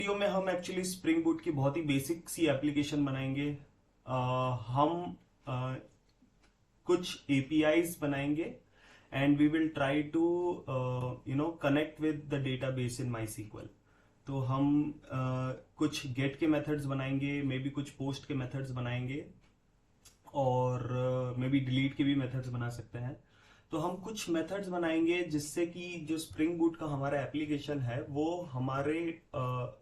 Video में हम actually spring boot की बहुत ही बेसिक सी एप्लीकेशन बनाएंगे। हम कुछ एपीआईज बनाएंगे and we will try to connect with the database in MySQL. तो हम कुछ गेट के मेथड्स बनाएंगे, मे बी कुछ पोस्ट के मेथड्स बनाएंगे और मे बी डिलीट के भी मेथड्स बना सकते हैं। तो हम कुछ मेथड्स बनाएंगे जिससे कि जो स्प्रिंग बूट का हमारा एप्लीकेशन है वो हमारे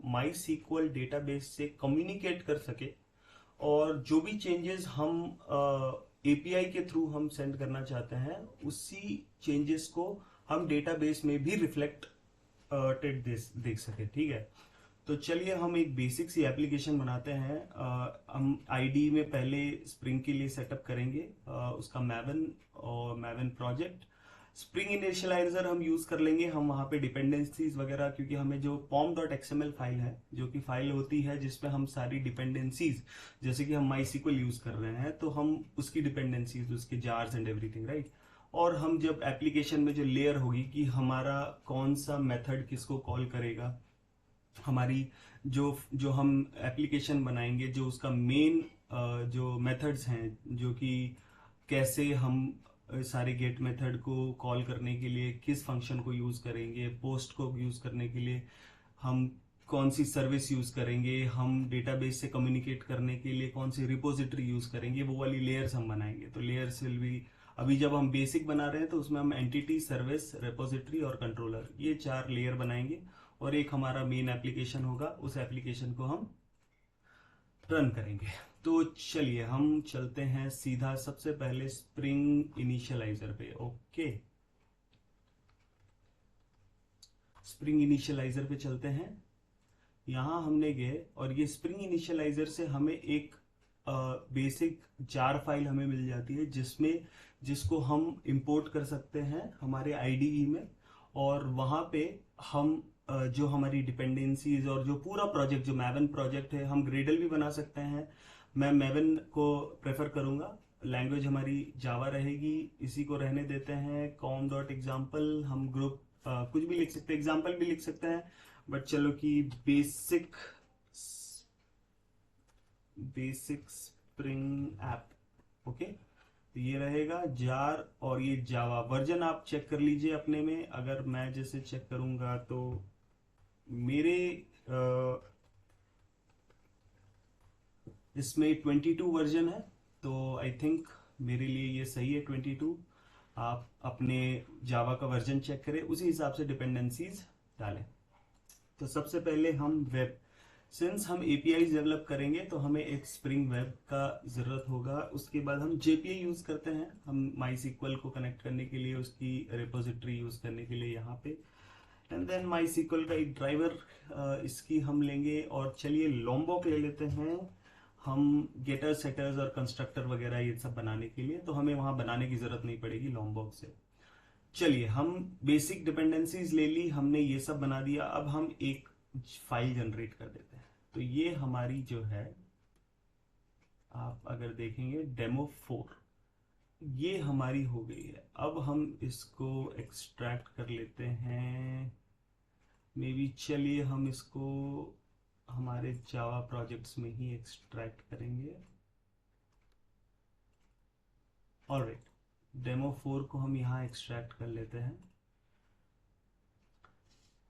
माई सीक्वल डेटाबेस से कम्युनिकेट कर सके और जो भी चेंजेस हम एपीआई के थ्रू हम सेंड करना चाहते हैं उसी चेंजेस को हम डेटाबेस में भी रिफ्लेक्ट देख सके। ठीक है, तो चलिए हम एक बेसिक सी एप्लीकेशन बनाते हैं। हम आईडी में पहले स्प्रिंग के लिए सेटअप करेंगे उसका मैवन और मैवन प्रोजेक्ट। स्प्रिंग इनिशियलाइजर हम यूज कर लेंगे, हम वहां पे डिपेंडेंसीज वगैरह, क्योंकि हमें जो pom.xml फाइल है जो कि फाइल होती है जिसमें हम सारी डिपेंडेंसीज, जैसे कि हम माई सीक्वल यूज कर रहे हैं तो हम उसकी डिपेंडेंसीज, उसके जार्स एंड एवरीथिंग, राइट। और हम जब एप्लीकेशन में जो लेयर होगी कि हमारा कौन सा मेथड किसको कॉल करेगा, हमारी जो जो हम एप्लीकेशन बनाएंगे जो उसका मेन जो मेथड्स हैं, जो कि कैसे हम सारे गेट मेथड को कॉल करने के लिए किस फंक्शन को यूज करेंगे, पोस्ट को यूज करने के लिए हम कौन सी सर्विस यूज करेंगे, हम डेटाबेस से कम्युनिकेट करने के लिए कौन सी रिपोजिटरी यूज करेंगे, वो वाली लेयर्स हम बनाएंगे। तो लेयर्स विल बी, अभी जब हम बेसिक बना रहे हैं तो उसमें हम एंटिटी, सर्विस, रिपोजिटरी और कंट्रोलर, ये 4 लेयर बनाएंगे और एक हमारा मेन एप्लीकेशन होगा, उस एप्लीकेशन को हम रन करेंगे। तो चलिए हम चलते हैं सीधा सबसे पहले स्प्रिंग इनिशियलाइजर पे। ओके, स्प्रिंग इनिशियलाइजर पे चलते हैं। यहां हमने गए और ये स्प्रिंग इनिशियलाइजर से हमें एक बेसिक जार फाइल हमें मिल जाती है जिसको हम इंपोर्ट कर सकते हैं हमारे आईडीई में, और वहां पे हम जो हमारी डिपेंडेंसीज और जो पूरा प्रोजेक्ट, जो मैवन प्रोजेक्ट है, हम ग्रेडल भी बना सकते हैं। मैं मैवन को प्रेफर करूंगा। लैंग्वेज हमारी जावा रहेगी, इसी को रहने देते हैं। com.example, हम ग्रुप कुछ भी लिख सकते हैं, एग्जाम्पल भी लिख सकते हैं, बट चलो कि बेसिक स्प्रिंग ऐप। ओके, तो ये रहेगा जार और ये जावा। वर्जन आप चेक कर लीजिए अपने में। अगर मैं जैसे चेक करूंगा तो मेरे इसमें 22 वर्जन है, तो आई थिंक मेरे लिए ये सही है 22। आप अपने जावा का वर्जन चेक करें, उसी हिसाब से डिपेंडेंसीज डालें। तो सबसे पहले हम वेब, सिंस हम एपीआई डेवलप करेंगे तो हमें एक स्प्रिंग वेब का जरूरत होगा। उसके बाद हम जेपीए यूज करते हैं, हम माई सीक्वल को कनेक्ट करने के लिए, उसकी रिपोजिटरी यूज करने के लिए यहाँ पे। एंड देन माई सीक्वल का एक ड्राइवर इसकी हम लेंगे। और चलिए लॉम्बॉक ले लेते हैं हम, गेटर, सेटर्स और कंस्ट्रक्टर वगैरह ये सब बनाने के लिए, तो हमें वहां बनाने की जरूरत नहीं पड़ेगी लॉम्बॉक से। चलिए हम बेसिक डिपेंडेंसीज ले ली हमने, ये सब बना दिया। अब हम एक फाइल जनरेट कर देते हैं। तो ये हमारी जो है, आप अगर देखेंगे डेमो4, ये हमारी हो गई है। अब हम इसको एक्सट्रैक्ट कर लेते हैं मे बी। चलिए हम इसको हमारे जावा प्रोजेक्ट्स में ही एक्सट्रैक्ट करेंगे। ऑलराइट, डेमो4 को हम यहाँ एक्सट्रैक्ट कर लेते हैं।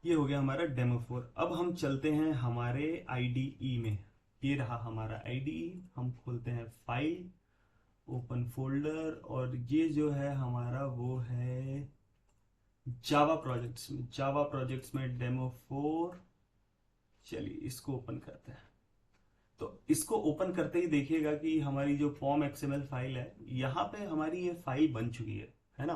ये हो गया हमारा डेमो4। अब हम चलते हैं हमारे आईडीई में। ये रहा हमारा आईडीई। हम खोलते हैं फाइल, ओपन फोल्डर, और ये जो है हमारा वो है जावा प्रोजेक्ट्स में। जावा प्रोजेक्ट्स में डेमो4। चलिए इसको ओपन करते हैं। तो इसको ओपन करते ही देखिएगा कि हमारी जो फॉर्म एक्सएमएल फाइल है, यहाँ पे हमारी ये फाइल बन चुकी है ना।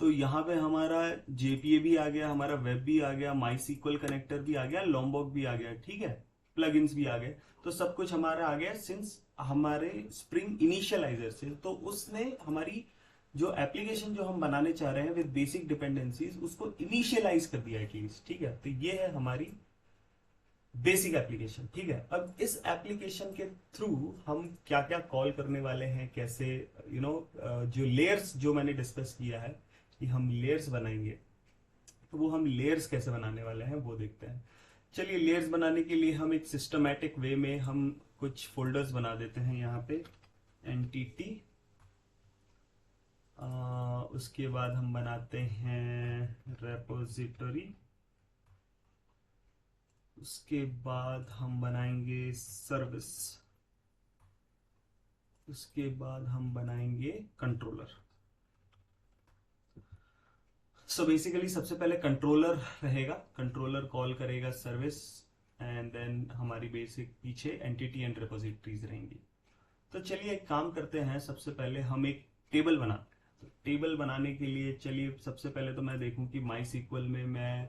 तो यहाँ पे हमारा जेपीए भी आ गया, हमारा वेब भी आ गया, माई सीक्वल कनेक्टर भी आ गया, लॉम्बॉक भी आ गया, ठीक है, प्लगइन्स भी आ गए। तो सब कुछ हमारा आ गया सिंस हमारे स्प्रिंग इनिशियलाइजर से। तो उसने हमारी जो एप्लीकेशन जो हम बनाने चाह रहे हैं विद बेसिक डिपेंडेंसीज, उसको इनिशियलाइज कर दिया एटलीस्ट। ठीक है, तो ये है हमारी बेसिक एप्लीकेशन। ठीक है, अब इस एप्लीकेशन के थ्रू हम क्या क्या कॉल करने वाले हैं, कैसे जो लेयर्स जो मैंने डिस्कस किया है कि हम लेयर्स बनाएंगे, तो वो हम लेयर्स कैसे बनाने वाले हैं वो देखते हैं। चलिए लेयर्स बनाने के लिए हम एक सिस्टमैटिक वे में हम कुछ फोल्डर्स बना देते हैं यहाँ पे। एंटिटी, उसके बाद हम बनाते हैं रेपोजिटरी, उसके बाद हम बनाएंगे सर्विस, उसके बाद हम बनाएंगे कंट्रोलर। सो बेसिकली सबसे पहले कंट्रोलर रहेगा, कंट्रोलर कॉल करेगा सर्विस, एंड देन हमारी बेसिक पीछे एंटिटी एंड रिपोजिटरीज रहेंगी। तो चलिए एक काम करते हैं, सबसे पहले हम एक टेबल बनाते हैं। तो टेबल बनाने के लिए चलिए सबसे पहले तो मैं देखूं कि माई सीक्वल में मैं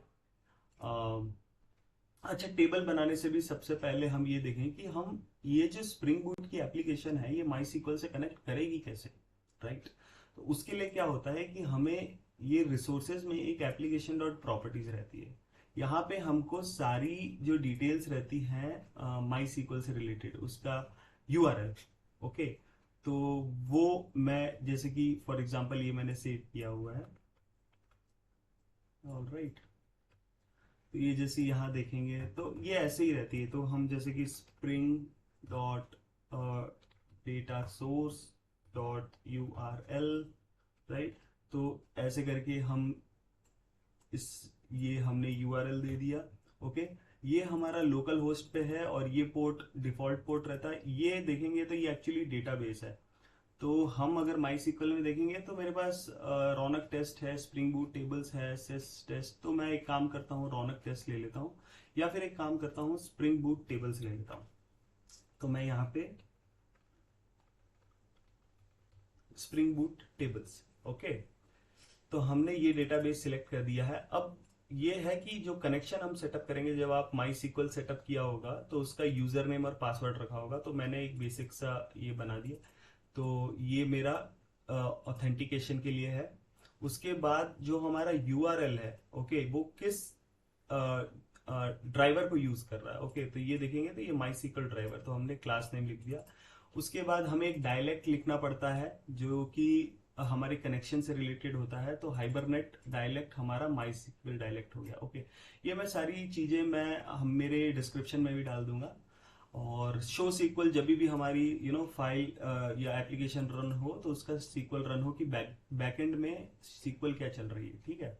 अच्छा, टेबल बनाने से भी सबसे पहले हम ये देखें कि हम ये जो स्प्रिंग बूट की एप्लीकेशन है ये माई सीक्वल से कनेक्ट करेगी कैसे, राइट। तो उसके लिए क्या होता है कि हमें ये रिसोर्सेज में एक एप्लीकेशन डॉट प्रॉपर्टीज रहती है, यहाँ पे हमको सारी जो डिटेल्स रहती हैं माई सीक्वल से रिलेटेड उसका यूआरएल, ओके। तो वो मैं जैसे कि फॉर एग्जांपल ये मैंने सेव किया हुआ है, ऑलराइट। तो ये जैसे यहाँ देखेंगे तो ये ऐसे ही रहती है। तो हम जैसे कि spring dot data source dot U R L, right. तो ऐसे करके हम इस ये हमने यूआरएल दे दिया, ओके। ये हमारा लोकल होस्ट पे है और ये पोर्ट डिफॉल्ट पोर्ट रहता है। ये देखेंगे तो ये एक्चुअली डेटाबेस है। तो हम अगर माई सीक्वल में देखेंगे तो मेरे पास रौनक टेस्ट है, स्प्रिंग बूट टेबल्स है, सेस टेस्ट। तो मैं एक काम करता हूँ रौनक टेस्ट ले लेता हूँ, या फिर एक काम करता हूँ स्प्रिंग बूट टेबल्स ले लेता हूँ। तो मैं यहाँ पे स्प्रिंग बूट टेबल्स, ओके। तो हमने ये डेटाबेस सिलेक्ट कर दिया है। अब ये है कि जो कनेक्शन हम सेटअप करेंगे, जब आप माई सीक्वल सेटअप किया होगा तो उसका यूजर नेम और पासवर्ड रखा होगा। तो मैंने एक बेसिक सा ये बना दिया। तो ये मेरा ऑथेंटिकेशन के लिए है। उसके बाद जो हमारा यूआरएल है, ओके, वो किस ड्राइवर को यूज कर रहा है, ओके। तो ये देखेंगे तो ये माई सीक्वल ड्राइवर, तो हमने क्लास नेम लिख दिया। उसके बाद हमें एक डायलेक्ट लिखना पड़ता है जो कि हमारे कनेक्शन से रिलेटेड होता है। तो हाइबरनेट डायलेक्ट हमारा माई सीक्वल डायलेक्ट हो गया, ओके। ये मैं सारी चीजें मैं हम मेरे डिस्क्रिप्शन में भी डाल दूंगा। और शो सीक्वल जब भी हमारी फाइल या एप्लीकेशन रन हो तो उसका सीक्वल रन हो कि बैकएंड में सीक्वल क्या चल रही है, ठीक है।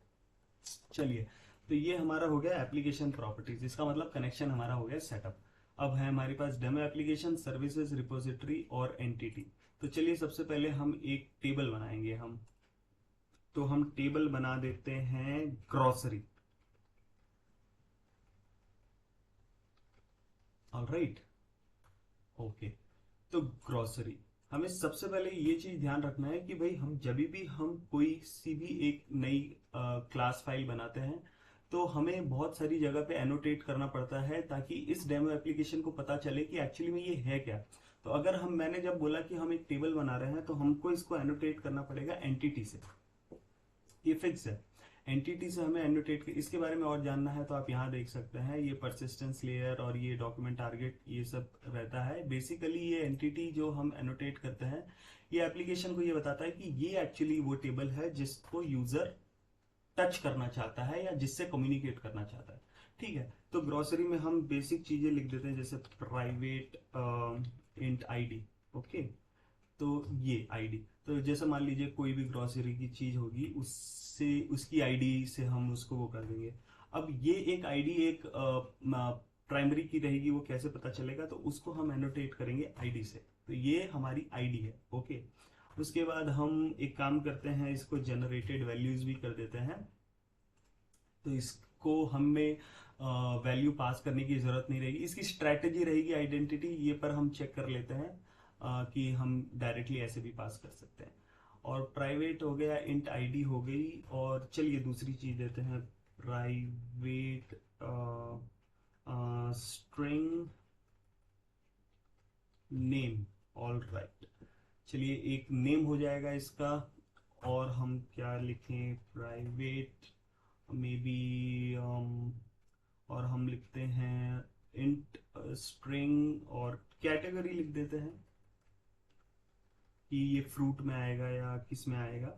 चलिए, तो ये हमारा हो गया एप्लीकेशन प्रॉपर्टीज, इसका मतलब कनेक्शन हमारा हो गया सेटअप। अब है हमारे पास डेमो एप्लीकेशन, सर्विसेज, रिपोजिटरी और एंटिटी। तो चलिए सबसे पहले हम एक टेबल बनाएंगे हम। तो हम टेबल बना देते हैं ग्रोसरी, ऑलराइट, ओके। तो ग्रोसरी, हमें सबसे पहले ये चीज ध्यान रखना है कि भाई हम जब भी हम कोई सी भी एक नई क्लास फाइल बनाते हैं तो हमें बहुत सारी जगह पे एनोटेट करना पड़ता है ताकि इस डेमो एप्लीकेशन को पता चले कि एक्चुअली में ये है क्या। तो अगर मैंने जब बोला कि हम एक टेबल बना रहे हैं तो हमको इसको एनोटेट करना पड़ेगा एंटिटी से, ये फिक्स है। एंटिटी से हमें एनोटेट, इसके बारे में और जानना है तो आप यहाँ देख सकते हैं, ये परसिस्टेंस लेयर और ये डॉक्यूमेंट टारगेट ये सब रहता है। बेसिकली ये एंटिटी जो हम एनोटेट करते हैं ये एप्लीकेशन को ये बताता है कि ये एक्चुअली वो टेबल है जिसको यूजर टच करना चाहता है या जिससे कम्युनिकेट करना चाहता है, ठीक है। तो ग्रोसरी में हम बेसिक चीजें लिख देते हैं जैसे प्राइवेट इंट आईडी, ओके। तो ये आईडी, तो जैसे मान लीजिए कोई भी ग्रोसरी की चीज होगी उससे उसकी आईडी से हम उसको वो कर देंगे। अब ये एक आईडी एक प्राइमरी की रहेगी, वो कैसे पता चलेगा, तो उसको हम एनोटेट करेंगे आईडी से। तो ये हमारी आईडी है, ओके। उसके बाद हम एक काम करते हैं, इसको जनरेटेड वैल्यूज भी कर देते हैं। तो इसको हमें वैल्यू पास करने की जरूरत नहीं रहेगी, इसकी स्ट्रैटेजी रहेगी आइडेंटिटी, ये पर हम चेक कर लेते हैं कि हम डायरेक्टली ऐसे भी पास कर सकते हैं। और प्राइवेट हो गया, इंट आईडी हो गई। और चलिए दूसरी चीज देते हैं, private string name, all right. चलिए एक नेम हो जाएगा इसका। और हम क्या लिखें, प्राइवेट मे बी, और हम लिखते हैं इंट स्ट्रिंग और कैटेगरी लिख देते हैं कि ये फ्रूट में आएगा या किस में आएगा,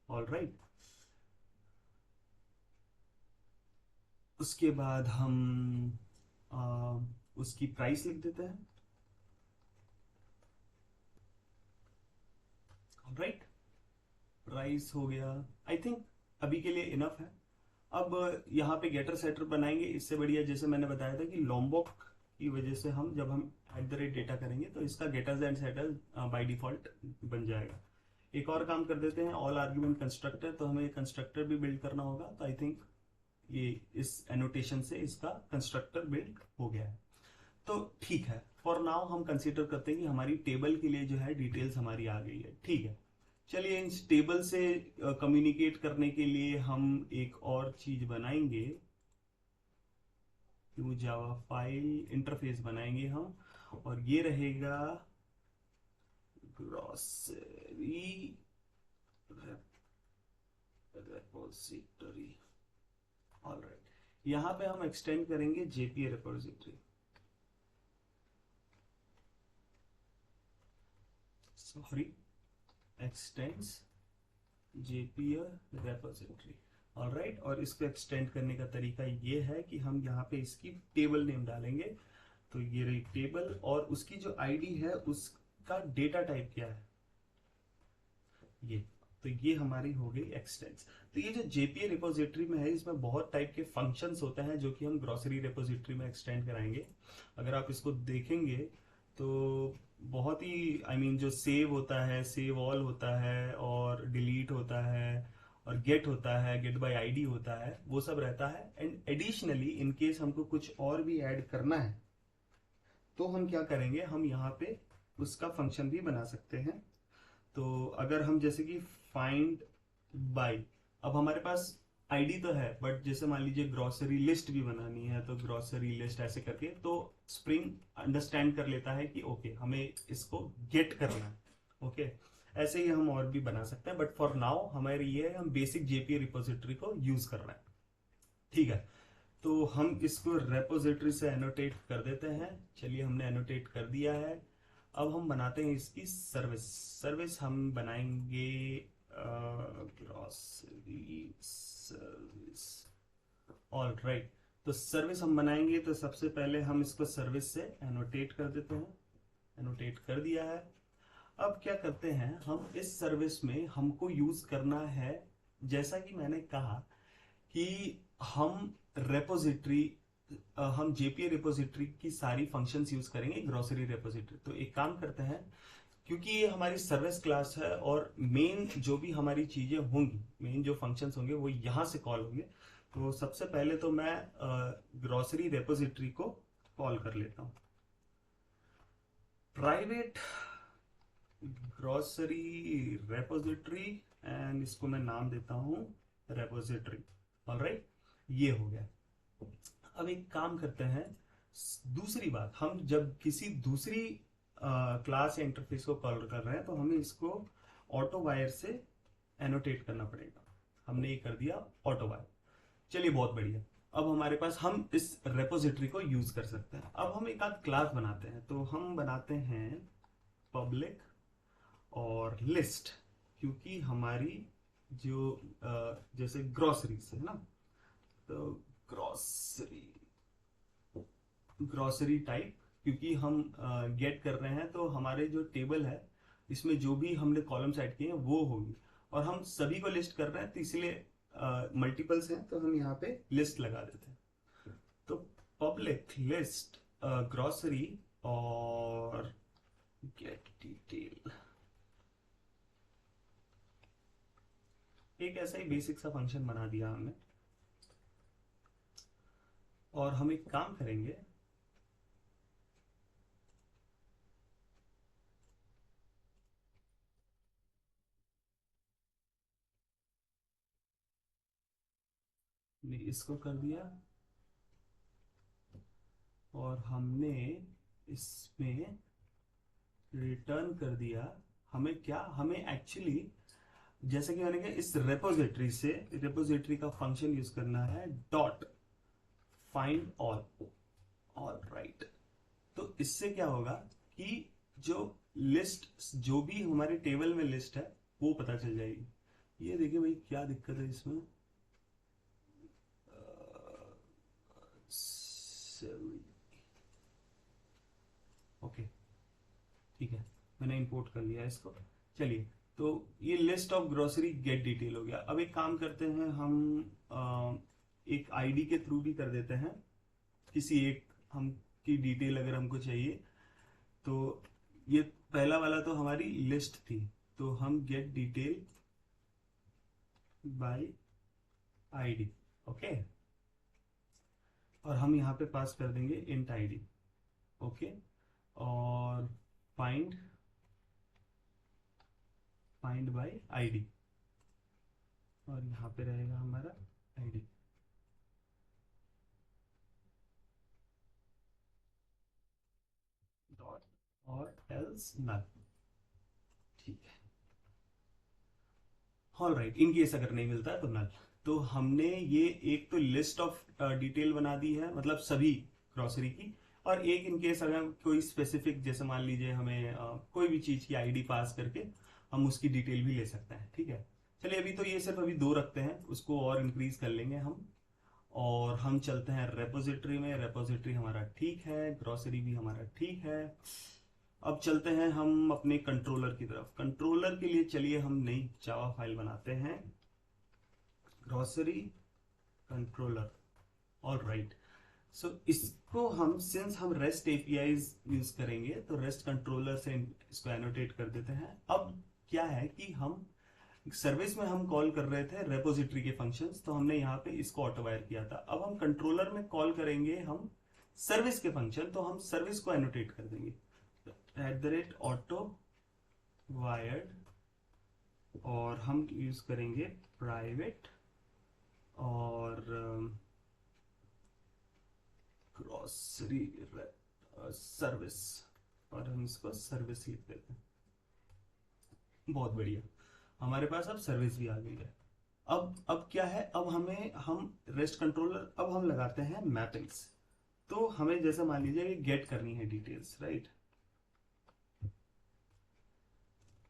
ऑल राइट। उसके बाद हम आ, उसकी प्राइस लिख देते हैं। राइट, प्राइस हो गया। आई थिंक अभी के लिए इनफ है। अब यहाँ पे गेटर सेटर बनाएंगे, इससे बढ़िया जैसे मैंने बताया था कि लॉम्बॉक की वजह से हम जब हम एट द रेट डेटा करेंगे तो इसका getters and setters by default बन जाएगा। एक और काम कर देते हैं, ऑल आर्ग्यूमेंट कंस्ट्रक्टर, तो हमें कंस्ट्रक्टर भी बिल्ड करना होगा। तो आई थिंक ये इस एनोटेशन से इसका कंस्ट्रक्टर बिल्ड हो गया है। तो ठीक है, फॉर नाउ हम कंसीडर करते हैं कि हमारी टेबल के लिए जो है डिटेल्स हमारी आ गई है। ठीक है, चलिए इस टेबल से कम्युनिकेट करने के लिए हम एक और चीज बनाएंगे, वो जावा फाइल इंटरफेस बनाएंगे हम, और ये रहेगा ग्रॉसरी रेपोजिटरी। ऑलराइट, यहां पे हम एक्सटेंड करेंगे JPA repository, sorry, x tends JPA repository. Alright, और इसको एक्सटेंड करने का तरीका ये है कि हम यहाँ पे इसकी टेबल नेम डालेंगे। तो ये रही टेबल, और उसकी जो आईडी है उसका डेटा टाइप क्या है, ये। तो ये हमारी हो गई एक्सटेंस। तो ये जो जेपीए रिपोजिटरी में है, इसमें बहुत टाइप के फंक्शंस होते हैं जो कि हम ग्रोसरी रिपोजिटरी में एक्सटेंड कराएंगे। अगर आप इसको देखेंगे तो बहुत ही जो सेव होता है, सेव ऑल होता है, और डिलीट होता है, और गेट होता है, गेट बाय आईडी होता है, वो सब रहता है। एंड एडिशनली इन केस हमको कुछ और भी ऐड करना है तो हम क्या करेंगे, हम यहाँ पे उसका फंक्शन भी बना सकते हैं। तो अगर हम जैसे कि फाइंड बाय, अब हमारे पास आईडी तो है, बट जैसे मान लीजिए ग्रोसरी लिस्ट भी बनानी है, तो ग्रोसरी लिस्ट ऐसे करके तो स्प्रिंग अंडरस्टैंड कर लेता है कि ओके हमें इसको गेट करना है। ओके, ऐसे ही हम और भी बना सकते हैं, बट फॉर नाउ हमारे ये है, हम बेसिक जेपीए रिपोजिटरी को यूज कर रहे हैं। ठीक है, तो हम इसको रेपोजिटरी से एनोटेट कर देते हैं। चलिए, हमने एनोटेट कर दिया है। अब हम बनाते हैं इसकी सर्विस। सर्विस हम बनाएंगे ग्रॉसरी सर्विस। ऑल राइट, तो सर्विस हम बनाएंगे, तो सबसे पहले हम इसको सर्विस से एनोटेट कर देते हैं। एनोटेट कर दिया है। अब क्या करते हैं, हम इस सर्विस में हमको यूज करना है, जैसा कि मैंने कहा कि हम रेपोजिटरी, हम जेपीए रिपोजिटरी की सारी फंक्शंस यूज करेंगे ग्रोसरी रेपोजिटरी। तो एक काम करते हैं, क्योंकि ये हमारी सर्विस क्लास है और मेन जो भी हमारी चीजें होंगी, मेन जो फंक्शंस होंगे वो यहां से कॉल होंगे। तो सबसे पहले तो मैं ग्रोसरी रेपोजिटरी को कॉल कर लेता हूं, प्राइवेट ग्रोसरी रेपोजिटरी, एंड इसको मैं नाम देता हूं रेपोजिटरी। ऑलराइट, ये हो गया। अब एक काम करते हैं, दूसरी बात, हम जब किसी दूसरी क्लास या इंटरफेस को कॉल कर रहे हैं तो हमें इसको ऑटो वायर से एनोटेट करना पड़ेगा। हमने ये कर दिया ऑटो वायर। चलिए, बहुत बढ़िया। अब हमारे पास, हम इस रेपोजिटरी को यूज कर सकते हैं। अब हम एक आध क्लास बनाते हैं, तो हम बनाते हैं पब्लिक और लिस्ट, क्योंकि हमारी जो जैसे ग्रोसरी से है ना, तो ग्रोसरी, ग्रोसरी टाइप, क्योंकि हम गेट कर रहे हैं, तो हमारे जो टेबल है इसमें जो भी हमने कॉलम्स ऐड किए हैं वो होगी, और हम सभी को लिस्ट कर रहे हैं, तो इसलिए मल्टीपल्स हैं, तो हम यहाँ पे लिस्ट लगा देते हैं। तो पब्लिक लिस्ट ग्रोसरी और गेट डिटेल, एक ऐसा ही बेसिक सा फंक्शन बना दिया हमने। और हम एक काम करेंगे, इसको कर दिया, और हमने इसमें रिटर्न कर दिया। हमें क्या, हमें एक्चुअली जैसे कि मैंने कहा, इस रेपोजिटरी से, रेपोजिटरी का फंक्शन यूज करना है, dot find all. All right, तो इससे क्या होगा कि जो लिस्ट, जो भी हमारे टेबल में लिस्ट है वो पता चल जाएगी। ये देखिए भाई, क्या दिक्कत है इसमें, ओके, ठीक है, मैंने इंपोर्ट कर लिया इसको। चलिए, तो ये list of grocery gate detail हो गया। अब एक काम करते हैं हम, एक आईडी के थ्रू भी कर देते हैं, किसी एक हम की डिटेल अगर हमको चाहिए। तो ये पहला वाला तो हमारी लिस्ट थी, तो हम gate detail bye ID, okay, और हम यहाँ पे पास कर देंगे इंट आईडी, ओके, और फाइंड बाय आईडी, और यहाँ पे रहेगा हमारा आईडी। डॉट और एल्स नल, ठीक है, ऑल राइट। इन केस अगर नहीं मिलता है तो नल। तो हमने ये एक तो लिस्ट ऑफ डिटेल बना दी है, मतलब सभी ग्रोसरी की, और एक इन केस अगर कोई स्पेसिफिक, जैसे मान लीजिए हमें कोई भी चीज की आईडी पास करके हम उसकी डिटेल भी ले सकते हैं, ठीक है। चलिए, अभी तो ये सिर्फ अभी दो रखते हैं, उसको और इंक्रीज कर लेंगे हम। और हम चलते हैं रेपोजिटरी में। रेपोजिटरी हमारा ठीक है, ग्रोसरी भी हमारा ठीक है। अब चलते हैं हम अपने कंट्रोलर की तरफ। कंट्रोलर के लिए चलिए हम नई जावा फाइल बनाते हैं, ग्रोसरी कंट्रोलर, ऑल राइट। सो इसको हम, सिंस हम रेस्ट एपीआईज यूज करेंगे, तो रेस्ट कंट्रोलर से इसको एनोटेट कर देते हैं। अब क्या है कि हम सर्विस में हम कॉल कर रहे थे रेपोजिटरी के फंक्शंस, तो हमने यहाँ पे इसको ऑटो वायर किया था। अब हम कंट्रोलर में कॉल करेंगे हम सर्विस के फंक्शन, तो हम सर्विस को एनोटेट कर देंगे @ऑटो वायर्ड, और हम यूज करेंगे प्राइवेट और ग्रॉसरी सर्विस, और हम इसको सर्विस लिख देते हैं। बहुत बढ़िया, हमारे पास अब सर्विस भी आ गई है। अब क्या है, अब हम रेस्ट कंट्रोलर, अब हम लगाते हैं मैपिंग्स। तो हमें जैसे मान लीजिए गेट करनी है डिटेल्स, राइट।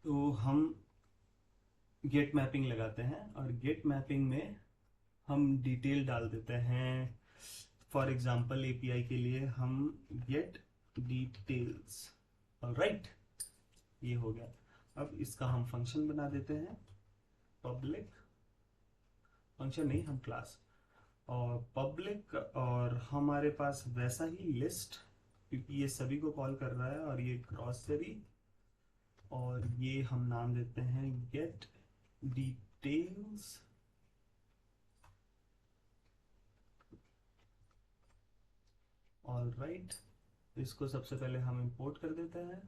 तो हम गेट मैपिंग लगाते हैं, और गेट मैपिंग में हम डिटेल डाल देते हैं। फॉर एग्जाम्पल एपीआई के लिए हम गेट डिटेल्स, राइट, ये हो गया। अब इसका हम फंक्शन बना देते हैं, पब्लिक, फंक्शन नहीं, हम क्लास, और पब्लिक, और हमारे पास वैसा ही लिस्ट, क्योंकि ये सभी को कॉल कर रहा है, और ये ग्रॉसरी, और ये हम नाम देते हैं गेट डिटेल्स, ऑल राइट। इसको सबसे पहले हम इंपोर्ट कर देते हैं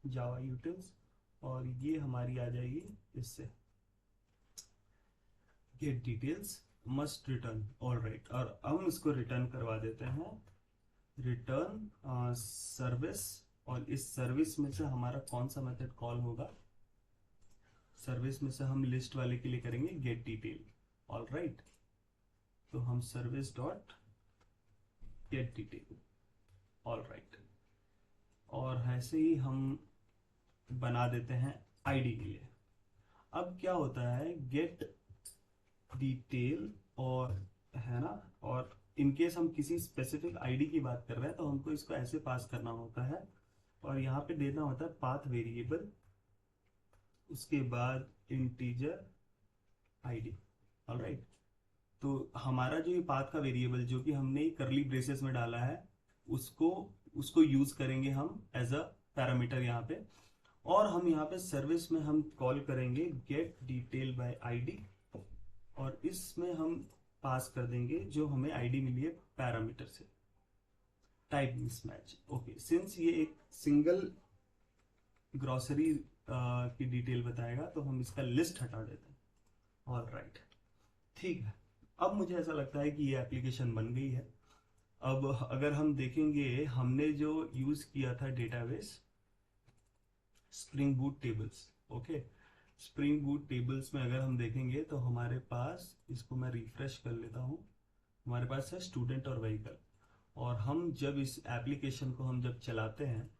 जावा यूटिल्स, और ये हमारी आ जाएगी इससे gate details must return, all right. और हम इसको रिटर्न करवा देते हैं रिटर्न सर्विस, और इस सर्विस में से हमारा कौन सा मेथड कॉल होगा, सर्विस में से हम लिस्ट वाले के लिए करेंगे गेट डिटेल, ऑल राइट। तो हम service dot gate detail, all right, और ऐसे ही हम बना देते हैं आईडी के लिए। अब क्या होता है, गेट डिटेल, और है ना, और इनकेस हम किसी स्पेसिफिक आईडी की बात कर रहे हैं, तो हमको इसको ऐसे पास करना होता है, और यहाँ पे देना होता है पाथ वेरिएबल, उसके बाद इंटीजर आईडी, ऑलराइट। तो हमारा जो ये पाथ का वेरिएबल जो कि हमने करली ब्रेसेस में डाला है, उसको उसको यूज करेंगे हम एज अ पैरामीटर यहाँ पे। और हम यहाँ पे सर्विस में हम कॉल करेंगे गेट डिटेल बाय आईडी, और इसमें हम पास कर देंगे जो हमें आईडी मिली है पैरामीटर से, टाइप मिसमैच, ओके। सिंस ये एक सिंगल ग्रोसरी की डिटेल बताएगा, तो हम इसका लिस्ट हटा देते हैं, ऑल राइट, ठीक है। अब मुझे ऐसा लगता है कि ये एप्लीकेशन बन गई है। अब अगर हम देखेंगे, हमने जो यूज किया था database spring boot tables, okay. Spring boot tables में अगर हम देखेंगे, तो हमारे पास, इसको मैं रिफ्रेश कर लेता हूँ, हमारे पास है स्टूडेंट और व्हीकल। और हम जब इस एप्लीकेशन को हम जब चलाते हैं,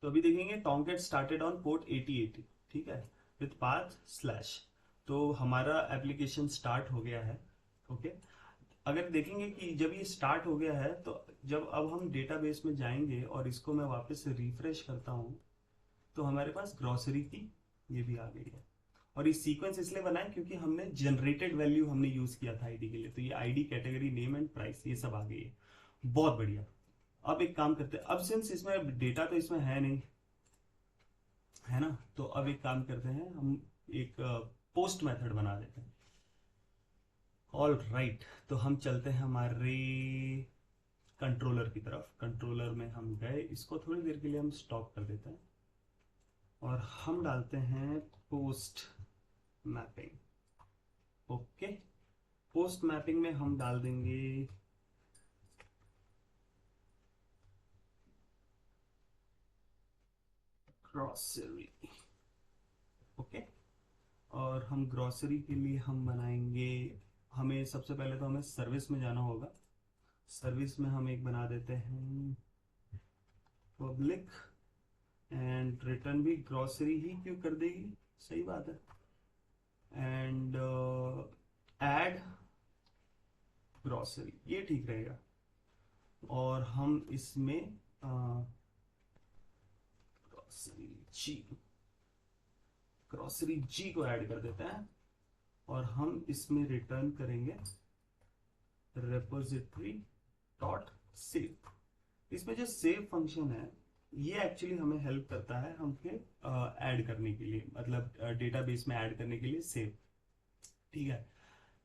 तो अभी देखेंगे टोंगकेट स्टार्टेड ऑन पोर्ट 8080, ठीक है, विथ पाथ स्लैश। तो हमारा एप्लीकेशन स्टार्ट हो गया है। ओके, अगर देखेंगे कि जब ये स्टार्ट हो गया है तो जब अब हम डेटाबेस में जाएंगे और इसको मैं वापस से रिफ्रेश करता हूं तो हमारे पास ग्रोसरी की ये भी आ गई है। और ये सीक्वेंस इसलिए बना है क्योंकि हमने जनरेटेड वैल्यू हमने यूज किया था आईडी के लिए, तो ये ID, category, name and price ये सब आ गई है। बहुत बढ़िया। अब एक काम करते हैं, अब सिंस इसमें डेटा तो इसमें है नहीं, है ना, तो अब एक काम करते हैं, हम एक पोस्ट मेथड बना देते हैं। ऑल राइट, तो हम चलते हैं हमारे कंट्रोलर की तरफ। कंट्रोलर में हम गए, इसको थोड़ी देर के लिए हम स्टॉप कर देते हैं और हम डालते हैं post mapping. Okay, post mapping में हम डाल देंगे ग्रॉसरी। ओके, और हम ग्रॉसरी के लिए हम बनाएंगे, हमें सबसे पहले तो हमें सर्विस में जाना होगा। सर्विस में हम एक बना देते हैं पब्लिक, एंड रिटर्न भी ग्रॉसरी ही क्यों कर देगी, सही बात है। एंड ऐड ग्रॉसरी, ये ठीक रहेगा। और हम इसमें ग्रॉसरी जी, ग्रॉसरी जी को ऐड कर देते हैं और हम इसमें रिटर्न करेंगे रेपोजिटरी डॉट सेव। इसमें जो सेव फंक्शन है ये एक्चुअली हमें हेल्प करता है हमके ऐड करने के लिए, मतलब डेटाबेस में ऐड करने के लिए सेव। ठीक है,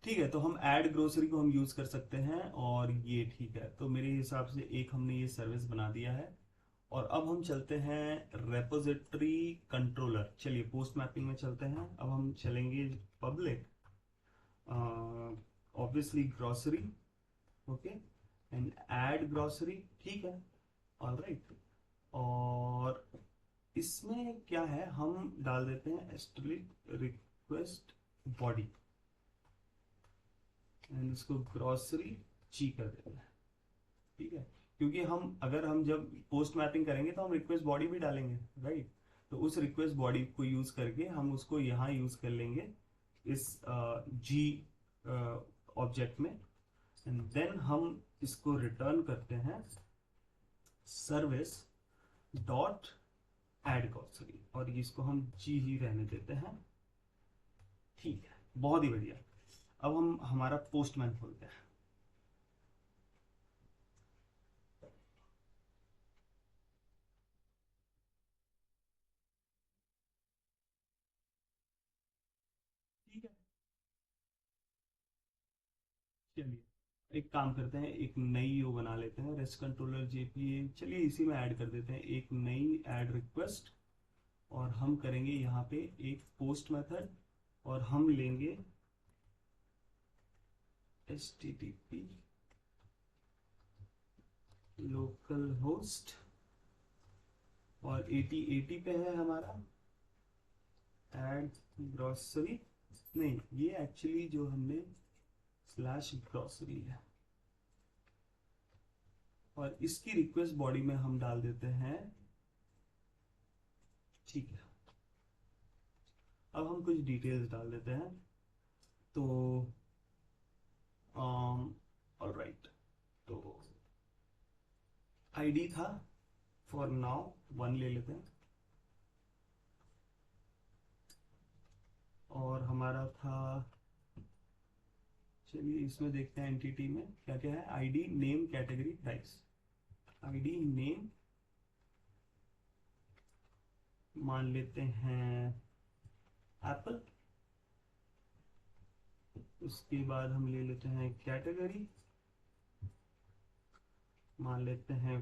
ठीक है, तो हम ऐड ग्रोसरी को हम यूज कर सकते हैं और ये ठीक है। तो मेरे हिसाब से एक हमने ये सर्विस बना दिया है। और अब हम चलते हैं रेपोजिटरी कंट्रोलर, चलिए पोस्ट मैपिंग में चलते हैं। अब हम चलेंगे public, obviously grocery, okay, and add grocery, ठीक है, ऑल राइट। और इसमें क्या है, हम डाल देते हैं एस्टरिक रिक्वेस्ट बॉडी एंड इसको ग्रोसरी ची कर देते हैं, ठीक है। क्योंकि हम अगर हम जब पोस्ट मैपिंग करेंगे तो हम रिक्वेस्ट बॉडी भी डालेंगे, राइट। तो उस रिक्वेस्ट बॉडी को यूज करके हम उसको यहाँ यूज कर लेंगे इस जी ऑब्जेक्ट में, एंड देन हम इसको रिटर्न करते हैं सर्विस डॉट एड ग्रोसरी, और इसको हम जी ही रहने देते हैं, ठीक है, बहुत ही बढ़िया। अब हम हमारा पोस्टमैन खोलते हैं। ठीक है, चलिए एक काम करते हैं, एक नई वो बना लेते हैं, रेस्ट कंट्रोलर जेपीए, चलिए इसी में ऐड कर देते हैं एक नई ऐड रिक्वेस्ट। और हम करेंगे यहाँ पे एक पोस्ट मेथड और हम लेंगे http लोकल होस्ट, और 8080 पे है हमारा ऐड ग्रॉसरी, नहीं ये एक्चुअली जो हमने स्लैश ग्रॉसरी है, और इसकी रिक्वेस्ट बॉडी में हम डाल देते हैं, ठीक है। अब हम कुछ डिटेल्स डाल देते हैं, तो ऑलराइट, तो आईडी था, फॉर नाउ 1 ले लेते हैं, और हमारा था, चलिए इसमें देखते हैं एंटिटी में क्या क्या है, ID, name, category, price. ID name मान लेते हैं एप्पल, उसके बाद हम ले लेते हैं कैटेगरी, मान लेते हैं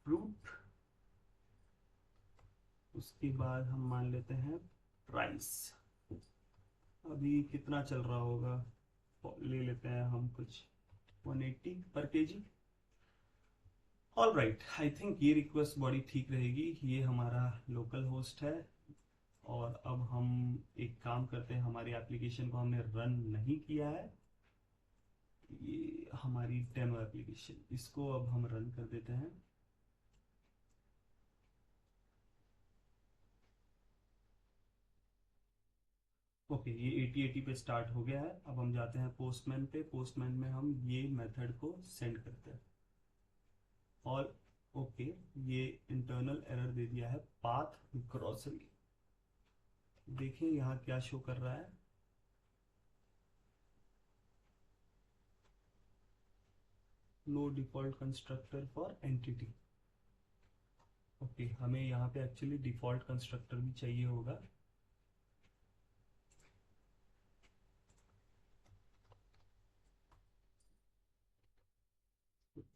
फ्रूट, उसके बाद हम मान लेते हैं प्राइस, अभी कितना चल रहा होगा, ले लेते हैं हम कुछ 180 पर KG. All right, I think ये रिक्वेस्ट बॉडी ठीक रहेगी, ये हमारा लोकल होस्ट है। और अब हम एक काम करते हैं, हमारी एप्लीकेशन को हमने रन नहीं किया है, ये हमारी डेमो एप्लीकेशन, इसको अब हम रन कर देते हैं। ओके, ये 8080 पे स्टार्ट हो गया है। अब हम जाते हैं पोस्टमैन पे। पोस्टमैन में हम ये मेथड को सेंड करते हैं। और ओके, ये इंटरनल एरर दे दिया है, पाथ ग्रोसरी। देखिए यहाँ क्या शो कर रहा है। No default constructor for entity. Okay, हमें यहाँ पे एक्चुअली डिफॉल्ट कंस्ट्रक्टर भी चाहिए होगा।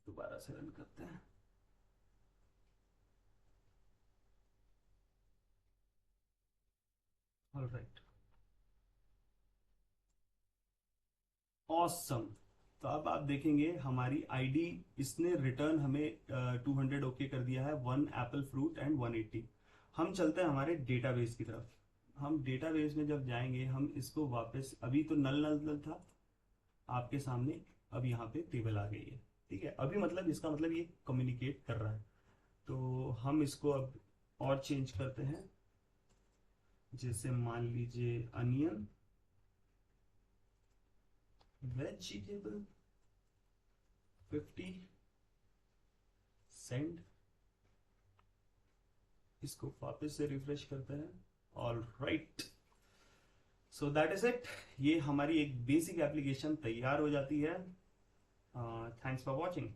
दोबारा से रन करते हैं। Alright, awesome. तो अब आप देखेंगे हमारी आईडी, इसने रिटर्न हमें 200 ओके कर दिया है, 1 एप्पल फ्रूट एंड 180। हम चलते हैं हमारे डेटाबेस की तरफ। हम डेटाबेस में जब जाएंगे, हम इसको वापस, अभी तो नल नल नल था आपके सामने, अब यहाँ पे टेबल आ गई है। ठीक है, अभी मतलब इसका मतलब ये कम्युनिकेट कर रहा है। तो हम इसको अब और चेंज करते हैं। जैसे मान लीजिए अनियन वेजिटेबल 50 सेंड। इसको वापस से रिफ्रेश करते हैं। All right, so that is it. ये हमारी एक बेसिक एप्लीकेशन तैयार हो जाती है। Thanks for watching.